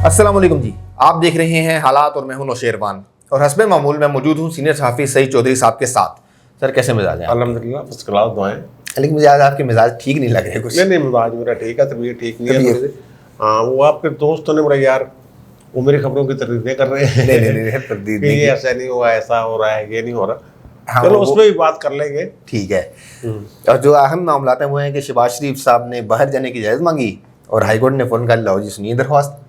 अस्सलाम वालेकुम जी, आप देख रहे हैं हालात और मैं हूं नौशेरवान और हस्बे मामूल मैं मौजूद हूं सीनियर सहाफ़ी सईद चौधरी साहब के साथ। सर कैसे मिजाज हैं? अल्हम्दुलिल्लाह फर्स्ट क्लास दुआएं। लेकिन मुझे आज आपके मिजाज ठीक नहीं लग रहे कुछ। नहीं मिजाज मेरा ठीक है, तबीयत ठीक नहीं है थोड़ी सी। हाँ, वो आपके दोस्तों ने बड़ा यार वो मेरी खबरों की तरदीदें कर रहे हैं। नहीं तरदीद कि नहीं ये की। ऐसा नहीं हुआ, ऐसा हो रहा है, ये नहीं हो रहा। हाँ, चलो वो उसमें भी बात कर लेंगे। ठीक है। और जो अहम मामला है वो है कि शहबाज शरीफ साहब ने बाहर जाने की इजाज़त मांगी और हाईकोर्ट ने फ़ौरन कहा लाओ जी सुनिए दरख्वास्त।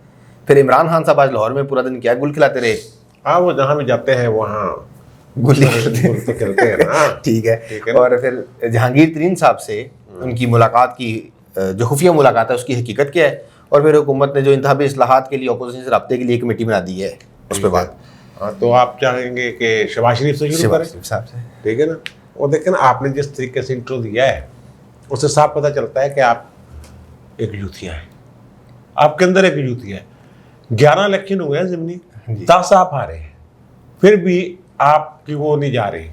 फिर इमरान खान साहब आज लाहौर में पूरा दिन क्या गुल खिलाते रहे। हाँ, वो जहाँ भी जाते हैं वहाँ गुल तो खेलते हैं ना। ठीक है है। ना? और फिर जहांगीर तरीन साहब से उनकी मुलाकात की जो खुफिया मुलाकात है उसकी हकीकत क्या है, और फिर हुकूमत ने जो इंतखाबी इस्लाहात के लिए अपोजिशन से रब्ते के लिए कमेटी बना दी है उस पर बात। हाँ, तो आप चाहेंगे कि शहबाज शरीफ से शुरू करें? शहबाज साहब से। ठीक है ना। और देखें ना, आपने जिस तरीके से इंट्रो दिया है उससे साफ पता चलता है कि आप एक यूथिया हैं, आपके अंदर एक यूथिया है। 11 इलेक्शन हुए हैं ज़िमनी, 10 आप हारे हैं, फिर भी आपकी वो नहीं जा रही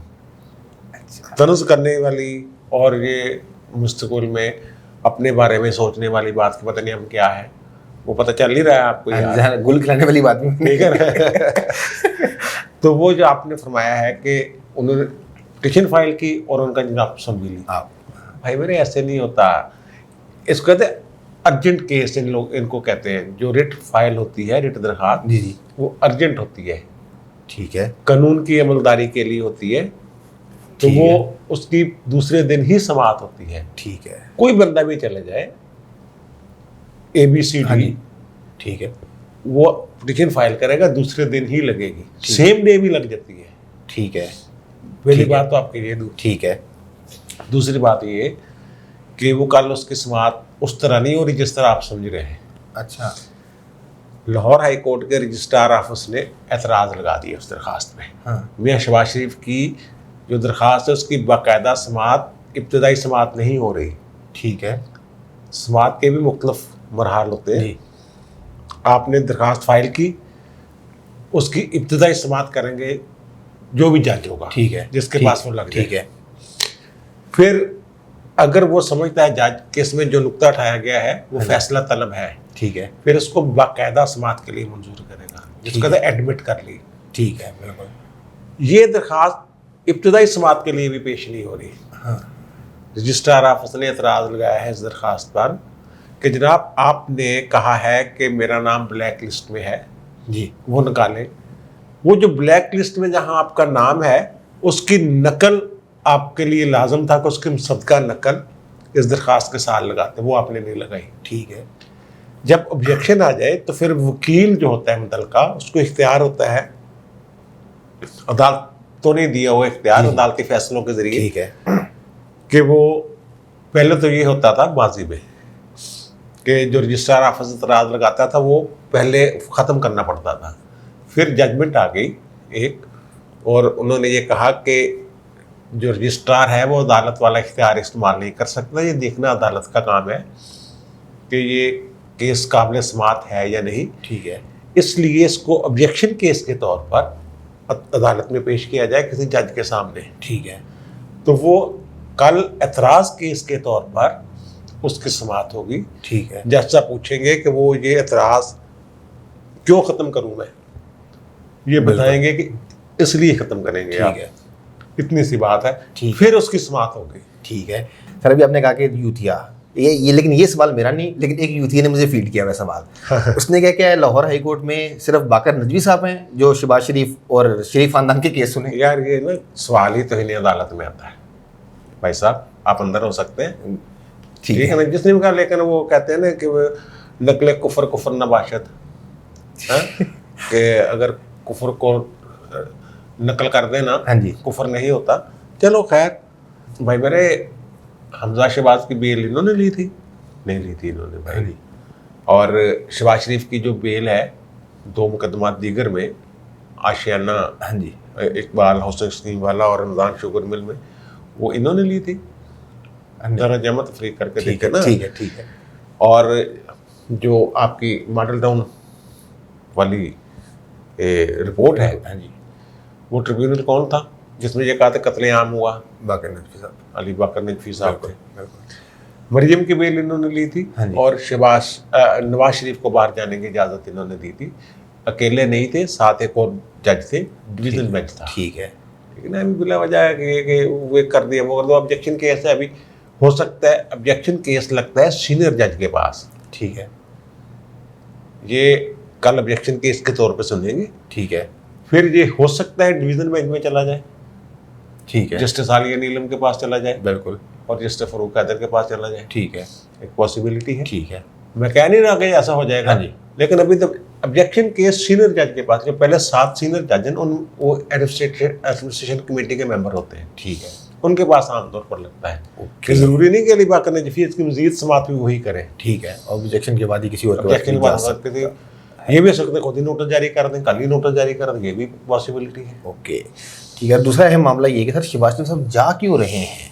तनुज़ करने वाली और ये मुस्तक़बिल में अपने बारे में सोचने वाली बात की पता नहीं हम क्या है, वो पता चल ही रहा है आपको यार। गुल खिलाने वाली बात नहीं। ठीक है ना। तो वो जो आपने फरमाया है कि उन्होंने पिटीशन फाइल की और उनका जनाब सुन भी ली। भाई मेरे ऐसे नहीं होता, इसको कहते हैं अर्जेंट केस। इनको कहते हैं जो रिट फाइल होती है, रिट दरखास्त जी वो अर्जेंट होती है, ठीक है, कानून की अमलदारी के लिए होती है, तो वो उसकी दूसरे दिन ही समाअत होती है। ठीक है, कोई बंदा भी चले जाए ABCD, ठीक है, वो पिटीशन फाइल करेगा, दूसरे दिन ही लगेगी, सेम डे भी लग जाती है। ठीक है, पहली बात तो आपके लिए ठीक है। दूसरी बात ये कि वो कल उसकी समाअत उस तरह नहीं हो रही जिस तरह आप समझ रहे हैं। अच्छा, लाहौर हाई कोर्ट के रजिस्ट्रार ऑफिस ने एतराज़ लगा दिया उस दरखास्त में। हाँ, मियाँ शहबाज शरीफ की जो दरखास्त है उसकी बाकायदा समाअत, इब्तदाई समाअत नहीं हो रही। ठीक है, समाअत के भी मुख्तलिफ मरहल होते हैं। आपने दरखास्त फाइल की, उसकी इब्तदाई समाअत करेंगे जो भी जज होगा, ठीक है, जिसके पास वो लग जाए। ठीक है, फिर अगर वो समझता है जज के इसमें जो नुक्ता उठाया गया है वो फैसला तलब है, ठीक है, फिर उसको बाकायदा समाअत के लिए मंजूर करेगा, जिसको कहते हैं एडमिट कर ली। ठीक है, बिल्कुल। ये दरखास्त इब्तदाई समाअत के लिए भी पेश नहीं हो रही। हाँ, रजिस्ट्रार ऑफिस ने एतराज़ लगाया है इस दरखास्त पर कि जनाब आपने कहा है कि मेरा नाम ब्लैक लिस्ट में है जी, वो निकालें। वो जो ब्लैक लिस्ट में जहां आपका नाम है उसकी नकल आपके लिए लाजम था कि उसकी मुसद्दका नकल इस दरखास्त के साथ लगाते, वो आपने नहीं लगाई। ठीक है, जब ऑब्जेक्शन आ जाए तो फिर वकील जो होता है मुतल्लिका उसको इख्तियार होता है, अदालत तो नहीं दिया हुआ इख्तियार, अदालती फैसलों के जरिए, ठीक है, कि वो पहले तो ये होता था माजी में कि जो रजिस्ट्रार ऑफिस एतराज़ लगाता था वो पहले ख़त्म करना पड़ता था। फिर जजमेंट आ गई एक, और उन्होंने ये कहा कि जो रजिस्ट्रार है वो अदालत वाला इख्तियार इस्तेमाल नहीं कर सकता, ये देखना अदालत का काम है कि ये केस काबिल समाअत है या नहीं। ठीक है, इसलिए इसको ऑब्जेक्शन केस के तौर पर अदालत में पेश किया जाए किसी जज के सामने। ठीक है, तो वो कल एतराज़ केस के तौर पर उसकी समाअत होगी। ठीक है, जज साहब पूछेंगे कि वो ये एतराज़ क्यों ख़त्म करूं मैं, ये बताएंगे कि इसलिए ख़त्म करेंगे आप। ठीक है, इतनी सी बात है। ठीक, फिर उसकी समाअत हो गई। ठीक है। सर अभी आपने कहा कि यूथिया ये लेकिन ये सवाल मेरा नहीं, लेकिन एक यूथिया ने मुझे फीड किया हुआ सवाल। उसने क्या किया है, लाहौर हाई कोर्ट में सिर्फ बाकर नदवी साहब हैं जो शहबाज शरीफ और शरीफ खानदान के केस सुने। यार ये ना सवाल ही तो ही नहीं अदालत में आता है। भाई साहब आप अंदर हो सकते हैं, ठीक है ना, जिसने भी कहा, लेकिन वो कहते हैं ना कि वो नकले कुफर कुफर नबाशत कि अगर कुफर को नकल कर देना कुफर नहीं होता। चलो खैर, भाई मेरे हमजा शहबाज की बेल इन्होंने ली थी? नहीं ली थी इन्होंने भाई। और शहबाज शरीफ की जो बेल है 2 मुकदमा दीगर में, आशियाना इकबाल हाउसिंग स्कीम वाला और रमज़ान शुगर मिल में, वो इन्होंने ली थी। जरा जमा तफरीक करके देखे ना। ठीक है, ठीक है। और जो आपकी मॉडल टाउन वाली रिपोर्ट है, वो ट्रिब्यूनल कौन था जिसमें ये कहा था कत्लेआम हुआ? बाकर नजफी साहब, अली बाकर नजफी साहब थे। मरियम की बेल इन्होंने ली थी हाँ जी। और नवाज शरीफ को बाहर जाने की इजाज़त इन्होंने दी थी। अकेले नहीं थे, साथ एक और जज थे, डिवीजन बेंच था। ठीक है। लेकिन अभी बिला वजह है कि वो कर दिया, वो कर दो। ऑब्जेक्शन केस है, अभी हो सकता है ऑब्जेक्शन केस लगता है सीनियर जज के पास। ठीक है। ये कल ऑब्जेक्शन केस के तौर पे सुनेंगे। ठीक है। फिर ये हो सकता है डिवीजन बेंच में चला जाए, ठीक है। जस्टिस आलिया नीलम के पास चला जाए बिल्कुल। और जस्टिस फरूक हैदर के पास चला जाए। ठीक है। एक पॉसिबिलिटी है। ठीक है। मैं कह नहीं रहा कि ऐसा हो जाएगा, हाँ जी। लेकिन अभी तक ऑब्जेक्शन केस सीनियर जज के पास, जो पहले 7 सीनियर जज हैं वो एडमिनिस्ट्रेशन कमेटी के मेंबर होते हैं, ठीक है। उनके पास आमतौर पर लगता है ओके। कि जरूरी नहीं कि अली बाकर नजफी इसकी मजीद समात भी वही करें। ठीक है। ऑब्जेक्शन के बाद ही किसी और के ऑब्जेक्शन के पास बाद जा सकते हैं। ये भी हो सकता है खुद ही नोटिस जारी कर दें, कल ही नोटिस जारी कर दें, ये भी पॉसिबिलिटी है। ओके। ठीक है। दूसरा अहम मामला ये कि सर शिवराज सिंह साहब जा क्यों रहे हैं?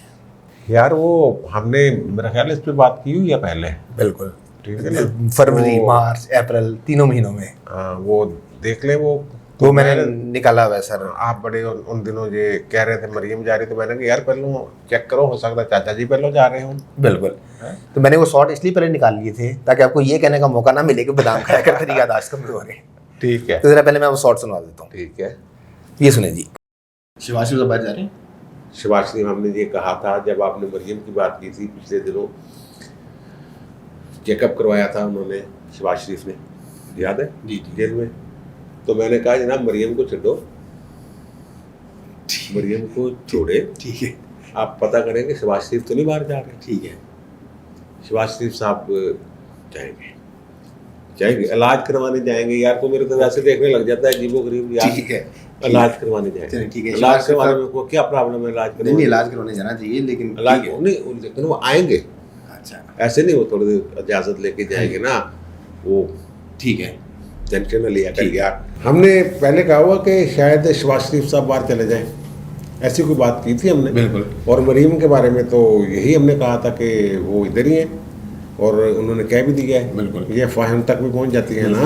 यार वो हमने मेरा ख्याल है इस पर बात की हुई है पहले। बिल्कुल। ठीक है ना, फरवरी, मार्च, अप्रैल, तीनों महीनों में। वो देख ले, वो मैंने निकाला हुआ है सर। आप बड़े उन दिनों ये कह रहे थे मरियम जा रही, तो मैंने कहा यार पहले चेक करो, हो सकता है चाचा जी पहले जा रहे हो। बिल्कुल। तो मैंने वो शॉर्ट इसलिए पहले निकाल लिए थे ताकि आपको ये कहने का मौका ना मिले कि बादाम खाया कर तेरी याददाश्त कमजोर है। ठीक है, तो जरा पहले मैं वो शॉर्ट सुनवा देता हूँ। ठीक है। ये सुने जी। शिवराज सिंह साहब जा रहे हैं। शिवराज सिंह, हमने ये कहा था जब आपने मरियम की बात की थी पिछले दिनों, चेकअप करवाया था उन्होंने, शिवराज शरीफ ने, याद है जी जेल में। तो मैंने कहा जनाब मरियम को छोड़ो, मरियम को छोड़े, ठीक है। आप पता करें कि शिवराज शरीफ तो नहीं बाहर जा रहे। ठीक है। शिवराज शरीफ साहब जाएंगे, जाएंगे इलाज करवाने जाएंगे। यार तो मेरे तो वैसे देखने लग जाता है अजीबो गरीब यार। ठीक है। इलाज करवाने जाएंगे। ठीक है। इलाज करवाने में को क्या प्रॉब्लम है? इलाज करवाने, नहीं, इलाज करवाने जाना चाहिए, लेकिन इलाज नहीं, लेकिन वो आएंगे। अच्छा। ऐसे नहीं वो थोड़ी देर इजाजत लेके जाएंगे ना, वो ठीक है। टेंशन में लिया कर यार। हमने पहले कहा हुआ कि शायद शिवराज शरीफ साहब बाहर चले जाएं, ऐसी कोई बात की थी हमने। बिल्कुल। और मरीम के बारे में तो यही हमने कहा था कि वो इधर ही है, और उन्होंने कह भी दिया है। बिल्कुल। ये फाहिम तक भी पहुंच जाती है ना,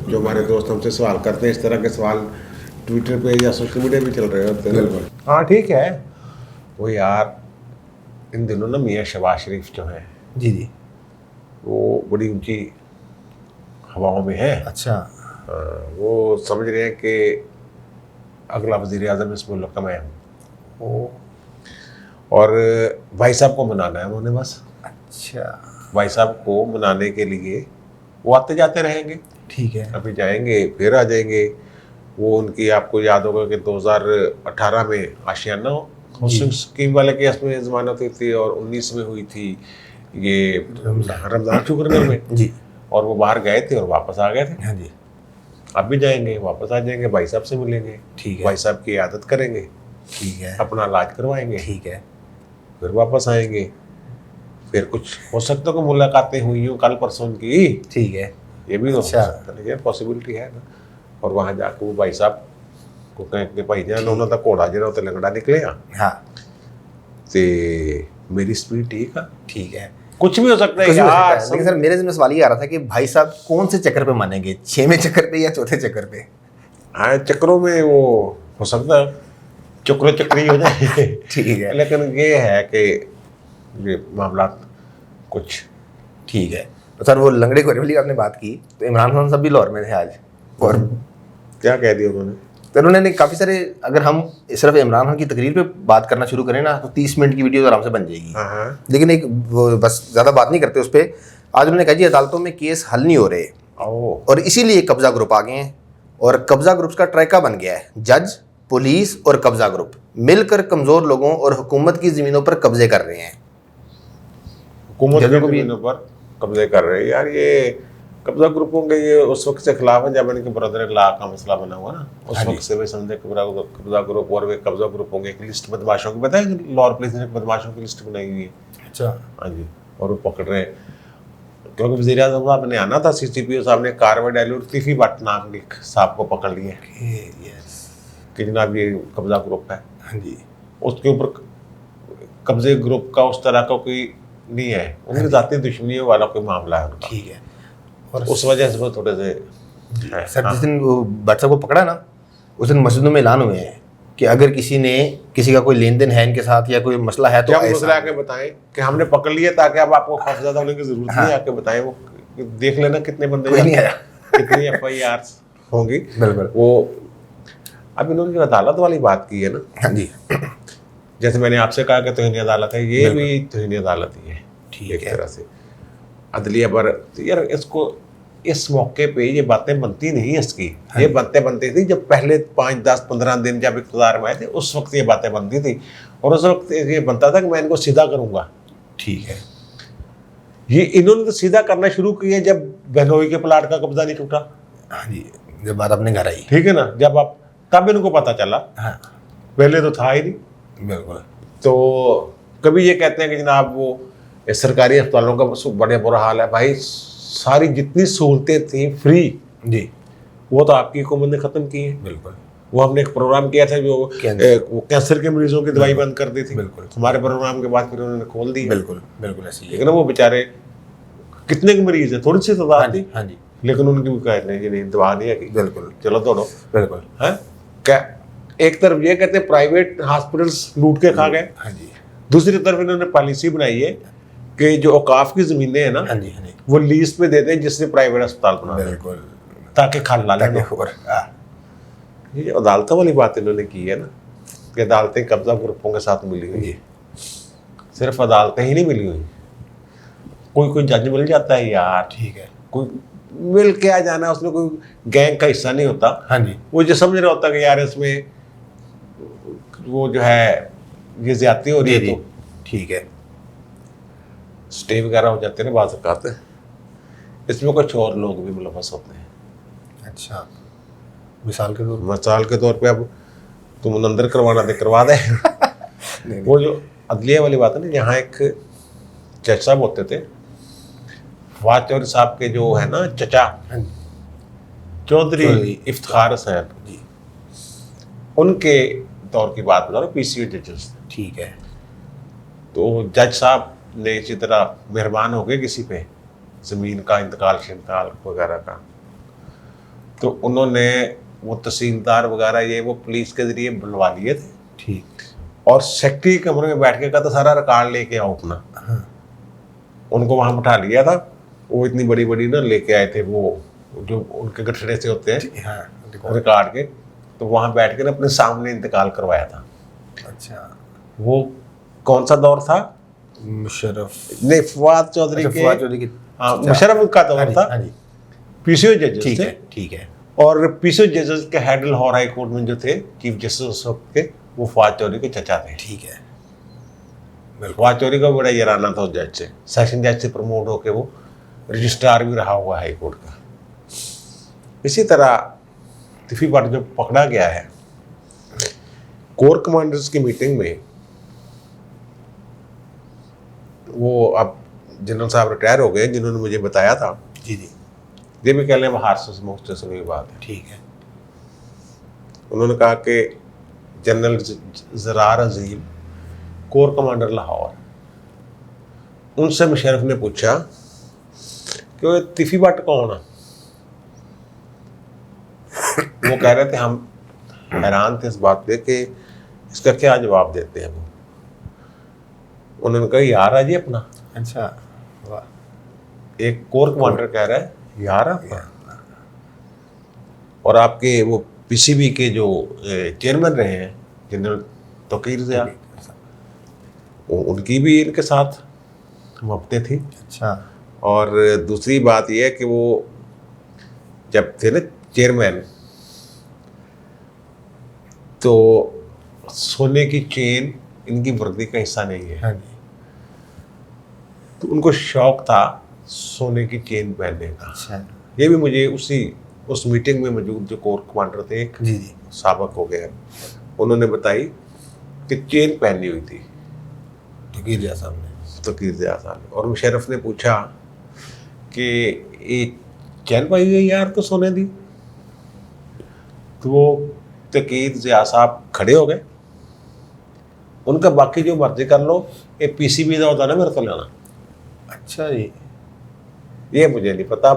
जो हमारे दोस्त हमसे सवाल करते हैं, इस तरह के सवाल ट्विटर पे या सोशल मीडिया पे चल रहे होते हैं। बिल्कुल। हाँ ठीक है। वो यार इन दिनों ना मियाँ शहबाज शरीफ जो है, जी जी, वो बड़ी ऊंची हवाओं में है। अच्छा। वो समझ रहे हैं कि अगला वज़ीर आज़म इस मुल्क का मैं हूँ, और भाई साहब को मनाना है उन्होंने बस। अच्छा। भाई साहब को मनाने के लिए वो आते जाते रहेंगे। ठीक है। अभी जाएंगे फिर आ जाएंगे। वो उनकी, आपको याद होगा कि 2018 में आशियाना हाउसिंग स्कीम वाले केस में जमानत हुई थी, और 19 में हुई थी ये रमजान शुक्र में जी, और वो बाहर गए थे और वापस आ गए थे। हाँ जी। अब भी जाएंगे, वापस आ जाएंगे, भाई साहब से मिलेंगे, ठीक है। भाई साहब की आदत करेंगे, ठीक है। अपना इलाज करवाएंगे, ठीक है। फिर वापस आएंगे। फिर कुछ हो सकता है कि मुलाकातें हुई हूँ कल परसों की, ठीक है। ये भी हो अच्छा। सकता है, ये पॉसिबिलिटी है ना। और वहाँ जाकर वो भाई साहब को कहें कि भाई जान उन्होंने तो घोड़ा जरा तो लंगड़ा निकले हाँ, ते मेरी स्पीड ठीक है। ठीक है। कुछ भी हो सकता है कुछ भी हो सकता यार। है। लेकिन सर मेरे में सवाल ये आ रहा था कि भाई साहब कौन से चक्कर पे मानेंगे, 6वें चक्कर पे या चौथे चक्कर पे? हाँ, चक्रों में वो हो सकता है चक्रो चक्री हो जाए। ठीक है। लेकिन ये है कि ये मामला कुछ ठीक है। तो सर वो लंगड़े घोड़े वाली आपने बात की, तो इमरान खान साहब भी लाहौर में थे आज, और क्या कह दिया उन्होंने? तो उन्होंने काफ़ी सारे, अगर हम सिर्फ इमरान खान की तकरीर पे बात करना शुरू करें ना तो 30 मिनट की वीडियो आराम से बन जाएगी। हाँ। लेकिन एक वो बस ज़्यादा बात नहीं करते उस पर। आज उन्होंने कहा जी अदालतों में केस हल नहीं हो रहे, और इसीलिए कब्जा ग्रुप आ गए हैं, और कब्जा ग्रुप्स का ट्रैका बन गया है। जज, पुलिस और कब्जा ग्रुप मिलकर कमज़ोर लोगों और हुकूमत की ज़मीनों पर कब्जे कर रहे हैं। हुकूमत की ज़मीनों पर कब्जे कर रहे हैं। यार ये कब्जा ग्रुपों के ये उस वक्त से खिलाफ है जब इनके ब्रदर ला का मसला बना हुआ ना, उस वक्त से वे समझे कब्जा ग्रुप, और वे कब्जा ग्रुपों की एक लिस्ट बदमाशों की, पता है लाहौर पुलिस ने बदमाशों की लिस्ट बनाई हुई है। अच्छा। हाँ जी, और वो पकड़ रहे हैं क्योंकि वज़ीर आज़म साहब ने आना था, CCPO साहब ने कार्रवाई डाली और तीफी भट्ट नाम के साहब को पकड़ लिया कि जनाब ये कब्जा ग्रुप है। हाँ जी। उसके ऊपर कब्जे ग्रुप का उस तरह का कोई नहीं है, उनकी जाती दुश्मनियों वाला कोई मामला है उनका। ठीक है। और उस वजह से वो थोड़े से सर जिस दिन वो भट्ट साहब को पकड़ा ना, उस दिन मस्जिदों में ऐलान हुए हैं कि अगर किसी का कोई लेन देन है इनके साथ या कोई मसला है तो जब ऐसा- मसला आके बताएं कि हमने पकड़ लिया, ताकि अब आपको खौफ ज्यादा होने की जरूरत नहीं है, आके बताएं। वो देख लेना कितने बंदे कोई नहीं आया। कितनी FIR होंगी। बिल्कुल। वो अब इन्होंने जो अदालत वाली बात की है ना, हाँ जी, जैसे मैंने आपसे कहा कि तौहीन अदालत है, ये भी तौहीन अदालत ही है ठीक एक है। तरह से अदलिया पर। तो यार इसको इस मौके पे ये बातें बनती नहीं है इसकी। ये बातें बनती थी जब पहले 5, 10, 15 दिन जब इक़्तिदार में आए थे, उस वक्त ये बातें बनती थी। और उस वक्त ये बनता था कि मैं इनको सीधा करूंगा। ठीक है। ये इन्होंने तो सीधा करना शुरू किया जब बहनोई के प्लाट का कब्जा नहीं टूटा। हाँ जी, जब बात अपने घर आई। ठीक है ना, जब आप तब इनको पता चला, हाँ पहले तो था ही नहीं। बिल्कुल। तो कभी ये कहते हैं कि जनाब वो सरकारी अस्पतालों का बड़े बुरा हाल है। भाई सारी जितनी सहूलतें थी फ्री जी वो तो आपकी हुकूमत ने ख़त्म की है। बिल्कुल। वो हमने एक प्रोग्राम किया था जो वो कैंसर के मरीजों की दवाई बंद कर दी थी। बिल्कुल। हमारे प्रोग्राम के बाद फिर उन्होंने खोल दी। बिल्कुल बिल्कुल ऐसी है। लेकिन वो बेचारे कितने के मरीज है, थोड़ी सी हाँ तादाद जी थी, हाँ जी लेकिन उनकी भी कहते हैं कि नहीं दवा नहीं है कि बिल्कुल चलो दौड़ो। बिल्कुल। है क्या, एक तरफ ये कहते हैं प्राइवेट हॉस्पिटल्स लूट के खा गए, हाँ जी दूसरी तरफ इन्होंने पॉलिसी बनाई है कि जो औकाफ की ज़मीनें हैं ना, हाँ जी हाँ जी वो लीज पे देते हैं जिसने प्राइवेट अस्पताल बना दिया, बिल्कुल। ताकि खाना ताकि लेना। और ये अदालतों वाली बात इन्होंने की है ना कि अदालतें कब्जा ग्रुपों के साथ मिली हुई। जी सिर्फ अदालतें ही नहीं मिली हुई, कोई जज मिल जाता है यार, ठीक है। कोई मिल के आ जाना, उसमें कोई गैंग का हिस्सा नहीं होता। हाँ जी वो जो समझ रहा होता कि यार इसमें वो जो है ये ज्यादती हो रही है, जी तो ठीक है। स्टे वगैरह हो जाते हैं ना बाज़ औक़ात, इसमें कुछ और लोग भी मुलव्वस होते हैं। अच्छा, मिसाल के तौर मिसाल के तौर पे अब तुम अंदर करवाना दे करवा दे। नहीं, वो जो अदलिया वाली बात है ना, यहाँ एक जज साहब होते थे, फवाद चौधरी साहब के जो है ना चचा, हाँ जी चौधरी चौधरी इफ्तिखार हुसैन जी उनके दौर की बात बता रहा हूँ, PCO जजेस। ठीक है। तो जज साहब ने इसी तरह मेहरबान हो गए किसी पे ज़मीन का इंतकाल शिंतकाल वगैरह का, तो उन्होंने वो तहसीलदार वगैरह ये वो पुलिस के ज़रिए बुलवा लिए थे, ठीक। और सेक्रेटरी के कमरे में बैठ के कहता सारा रिकॉर्ड लेके आओ अपना। हाँ उनको वहाँ बिठा लिया था, वो इतनी बड़ी बड़ी ना लेके आए थे वो जो उनके गठड़े से होते हैं हाँ रिकॉर्ड के, तो वहाँ बैठ के ना अपने सामने इंतकाल करवाया था। अच्छा। वो कौन सा दौर था? मुशर्रफ नहीं, फवाद चौधरी अच्छा, के, फवाद चौधरी की। हाँ अच्छा। मुशर्रफ का हाँ दौर जी था। हाँ जी PCO जजेस ठीक थे, है ठीक है। और PCO जजेस के हेड लाहौर हाई कोर्ट में जो थे चीफ जस्टिस उस वक्त के, वो फवाद चौधरी के चचा थे। ठीक है। फवाद चौधरी का बड़ा याराना था उस जज से, सेशन जज से प्रमोट होकर वो रजिस्ट्रार भी रहा हुआ हाई कोर्ट का। इसी तरह तिफी भट्ट जो पकड़ा गया है, कोर कमांडर्स की मीटिंग में, वो अब जनरल साहब रिटायर हो गए जिन्होंने मुझे बताया था, जी जी ये भी कह लें बाहर से मुख से सुनी बात है। ठीक है। उन्होंने कहा कि जनरल ज़रार अजीम कोर कमांडर लाहौर, उनसे मुशर्रफ ने पूछा कि वो तिफी भट्ट कौन है। वो कह रहे थे हम हैरान थे इस बात पे कि इसका क्या जवाब देते हैं। वो उन्होंने कहा यार है जी अपना। अच्छा वाह। एक कोर कमांडर कह रहा है यार है अपना। और आपके वो PCB के जो चेयरमैन रहे हैं जनरल तौकीर ज़िया, उनकी भी इनके साथ मुहब्बतें थी। अच्छा। और दूसरी बात यह है कि वो जब थे ना चेयरमैन, तो सोने की चेन इनकी वर्दी का हिस्सा नहीं है, हाँ जी तो उनको शौक था सोने की चेन पहनने का। अच्छा। ये भी मुझे उस मीटिंग में मौजूद जो कोर कमांडर थे, एक जी जी साबक हो गया, उन्होंने बताई कि चेन पहनी हुई थी तौकीर ज़िया साहब ने। तौकीर ज़िया साहब ने। और मुशर्रफ ने पूछा कि ये चैन पाई हुई यार तो सोने दी, तो वो तौकीर ज़िया साहब खड़े हो गए, उनका बाकी जो मर्जी कर लो, ये PCB का होता ना मेरे को लेना। अच्छा जी। ये मुझे नहीं पता,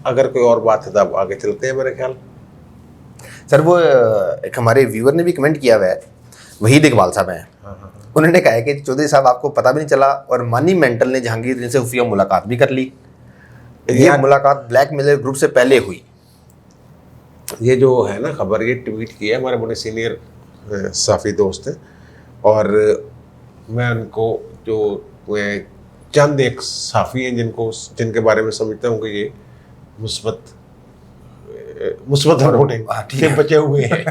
अगर कोई और बात है तब आगे चलते हैं मेरे ख्याल। सर वो एक हमारे व्यूअर ने भी कमेंट किया हुआ है, वहीद इकबाल साहब हैं। उन्होंने कहा है कि चौधरी साहब आपको पता भी नहीं चला और मानी मेंटल ने जहांगीर से खुफिया मुलाकात भी कर ली। ये मुलाकात ब्लैकमेलर ग्रुप से पहले हुई। ये जो है ना खबर, ये ट्वीट किया है हमारे बड़े सीनियर साफ़ी दोस्त हैं, और मैं उनको जो चंद एक साफ़ी हैं जिनके बारे में समझता हूँ कि ये मुस्बत रिपोर्टिंग से बचे हुए हैं।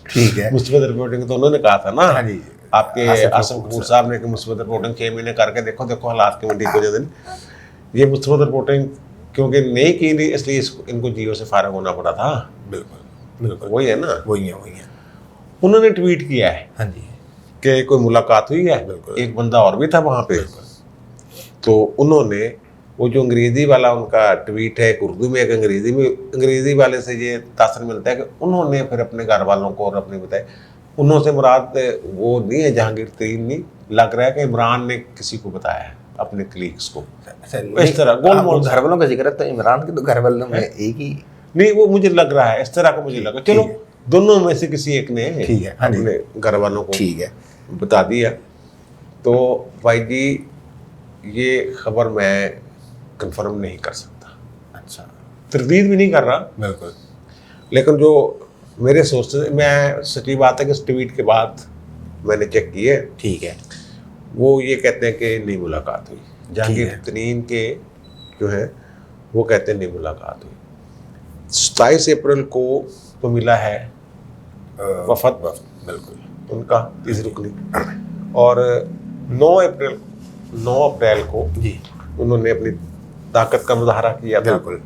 ठीक है, मुस्बत रिपोर्टिंग तो उन्होंने कहा था ना, हाँ जी, आपके आसिफ कपूर साहब ने कि मुस्बत रिपोर्टिंग 6 महीने करके देखो हालात की मंडी को दिन। ये मुस्बत रिपोर्टिंग क्योंकि नहीं की थी, इसलिए इनको जियो से फारिग होना पड़ा था। बिल्कुल वही है ना, वही है। उन्होंने ट्वीट किया है, हाँ जी, कि कोई मुलाकात हुई है, एक बंदा और भी था वहाँ पे। तो उन्होंने वो जो अंग्रेजी वाला उनका ट्वीट है, एक उर्दू में एक अंग्रेजी वाले से ये तासर मिलता है कि उन्होंने फिर अपने घर वालों को और अपने बताए, उन्होंने मुराद वो नहीं है जहांगीर तरीन, नहीं लग रहा है कि इमरान ने किसी को बताया है अपने कलीग्स को। इस तरह गोलमोल घर वालों का जिक्र है, तो इमरान के तो घर वालों में एक ही नहीं, वो मुझे लग रहा है इस तरह का, मुझे लगा चलो दोनों में से किसी एक ने ठीक है अपने घर वालों को ठीक है बता दिया। तो भाई जी ये खबर मैं कंफर्म नहीं कर सकता, अच्छा, तरदीद भी नहीं कर रहा, बिल्कुल, लेकिन जो मेरे सोर्सेज, मैं सच्ची बात है कि इस ट्वीट के बाद मैंने चेक किए, ठीक है, वो ये कहते हैं कि नहीं मुलाकात हुई। जहांगीर तरीन के जो है वो कहते हैं नहीं मुलाकात हुई। 27 अप्रैल को तो मिला है वफद, बिल्कुल उनका इस रुकनी, और 9 अप्रैल को जी उन्होंने अपनी ताकत का मुजाहरा किया था, बिल्कुल,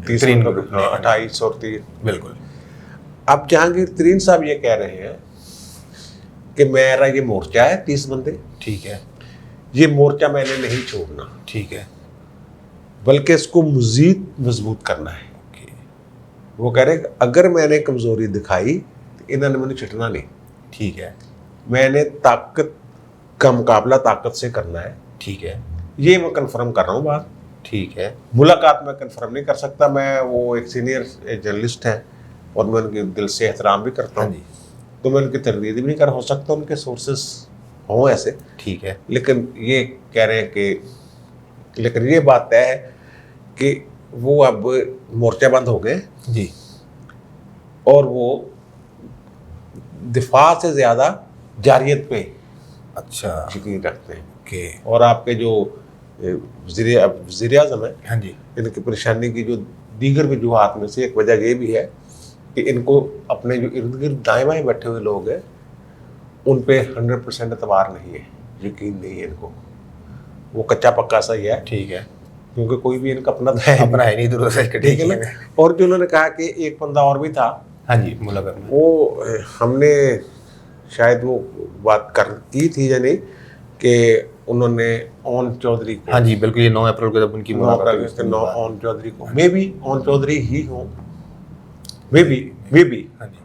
28 और 30, बिल्कुल। अब जहांगीर तरीन साहब ये कह रहे हैं कि मेरा ये मोर्चा है 30 बंदे, ठीक है, ये मोर्चा मैंने नहीं छोड़ना, ठीक है, बल्कि इसको मजीद मजबूत करना है। वो कह रहे हैं अगर मैंने कमजोरी दिखाई तो इन्होंने मैंने छिटना नहीं, ठीक है, मैंने ताकत का मुकाबला ताकत से करना है, ठीक है, ये मैं कंफर्म कर रहा हूँ बात, ठीक है। मुलाकात में कंफर्म नहीं कर सकता, मैं वो एक सीनियर जर्नलिस्ट हैं और मैं उनके दिल से एहतराम भी करता हूँ, तो मैं उनकी तरदीद भी नहीं कर, हो सकता उनके सोर्सेस हों ऐसे, ठीक है, लेकिन ये कह रहे हैं कि, लेकिन ये बात तय है कि वो अब मोर्चा बंद हो गए जी, और वो दिफा से ज़्यादा जारियत पे अच्छा यकीन रखते हैं। के और आपके जो वज़ीर आज़म है, हाँ जी, इनकी परेशानी की जो दीगर वजूहात में से एक वजह ये भी है कि इनको अपने जो इर्द गिर्द दाएँ बाएँ बैठे हुए लोग हैं उन पे 100% एतबार नहीं है, यकीन नहीं है इनको, वो कच्चा पक्का सा ही है, ठीक है, क्योंकि कोई भी इनका अपना है नहीं, दूसरा ठीक है ना। और जो उन्होंने कहा कि एक बंदा और भी था, हाँ जी, मुलाकात में वो हमने शायद वो बात की थी या नहीं कि उन्होंने ओन चौधरी को, हाँ जी बिल्कुल, ये 9 अप्रैल को जब उनकी मुलाकात हुई थी, ओन चौधरी को, मे भी ओन चौधरी ही हो, वे भी हाँ जी,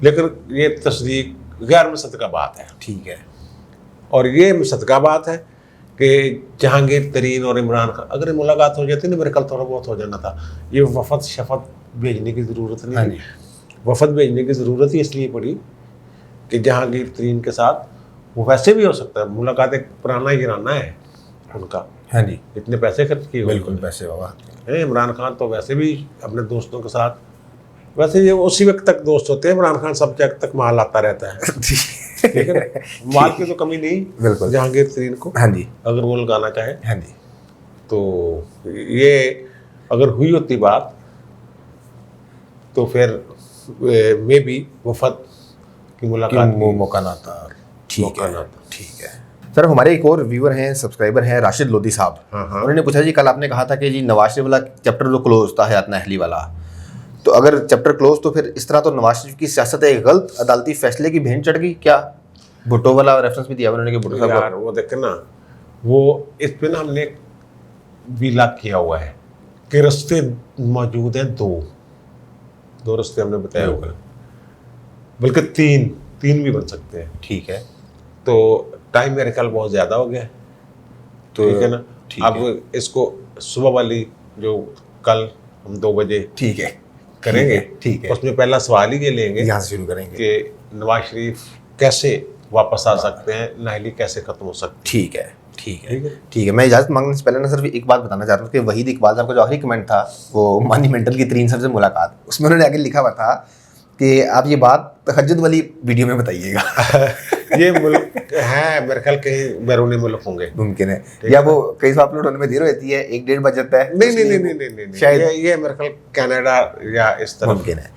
लेकिन ये तस्दीक गैर मुसद्दका बात है, ठीक है, और ये मुसद्दका बात है कि जहांगीर तरीन और इमरान खान अगर मुलाकात हो जाती ना, मेरे कल थोड़ा बहुत हो जाना था। ये वफद शफद भेजने की ज़रूरत नहीं, हाँ जी, वफद भेजने की ज़रूरत ही इसलिए पड़ी कि जहांगीर तरीन के साथ वो वैसे भी हो सकता है, मुलाकात एक पुराना ईराना है उनका, हाँ जी, इतने पैसे खर्च किए, बिल्कुल पैसे बाबा हैं। इमरान खान तो वैसे भी अपने दोस्तों के साथ, वैसे ये उसी वक्त तक दोस्त होते हैं, इमरान खान सब जगह तक माल आता रहता है, ठीक है ना, माल की तो कमी नहीं बिल्कुल जहांगीर तरीन को, हाँ जी, अगर वो लगाना चाहे, हाँ जी, तो ये अगर हुई होती बात तो फिर मे भी वफद की मुलाकात मौका ना था, ठीक है, ना था। ठीक है। सर हमारे एक और व्यूअर हैं, सब्सक्राइबर हैं, राशिद लोधी साहब, उन्होंने पूछा जी कल आपने कहा था कि जी नवाज शरीफ वाला चैप्टर तो क्लोज था, हयात नाहली वाला, तो अगर चैप्टर क्लोज तो फिर इस तरह तो नवाज शरीफ की सियासत एक गलत अदालती फैसले की भेंट चढ़ गई क्या? भुट्टो वाला रेफरेंस भी दिया उन्होंने कि भुट्टो साहब यार वो देखे ना, वो इस पे ना हमने विला किया हुआ है कि रास्ते मौजूद हैं, दो रास्ते हमने बताए हुए, बल्कि तीन भी बन सकते हैं, ठीक है, तो टाइम मेरे ख्याल बहुत ज़्यादा हो गया, तो ठीक है ना, अब इसको सुबह वाली जो कल हम 2 बजे ठीक है करेंगे। ठीक है। उसमें पहला सवाल ही ये लेंगे यहाँ से शुरू करेंगे कि नवाज शरीफ कैसे वापस आ सकते हैं, नाहली कैसे खत्म हो सकती ठीक है ठीक है ठीक है। ठीक है। मैं इजाज़त मांगने से पहले ना सिर्फ एक बात बताना चाहता हूँ कि वहीद इकबाल साहब का जो आखिरी कमेंट था वो मानी मेंटल की 3 सर से मुलाकात, उसमें उन्होंने आगे लिखा हुआ था कि आप ये बात तहज्जुद वाली वीडियो में बताइएगा। है। ये मुल्क है मेरे ख्याल कहीं बैरूनी मुल्क होंगे, मुमकिन है, या वो कई सौ अपलोड होने में देर रहती है, 1-1.5 बज जाता है। नहीं नहीं नहीं नहीं नहीं नहीं शायद ये मेरे ख्याल कनाडा या इस तरफ मुमकिन है।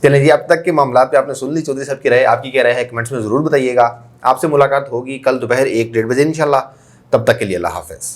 चलें जी, अब तक के मामला पे आपने सुन ली चौधरी साहब की राय, आपकी क्या राय है कमेंट्स में ज़रूर बताइएगा। आपसे मुलाकात होगी कल दोपहर 1-1.5 बजे इंशाल्लाह। तब तक के लिए अल्लाह हाफ़िज़।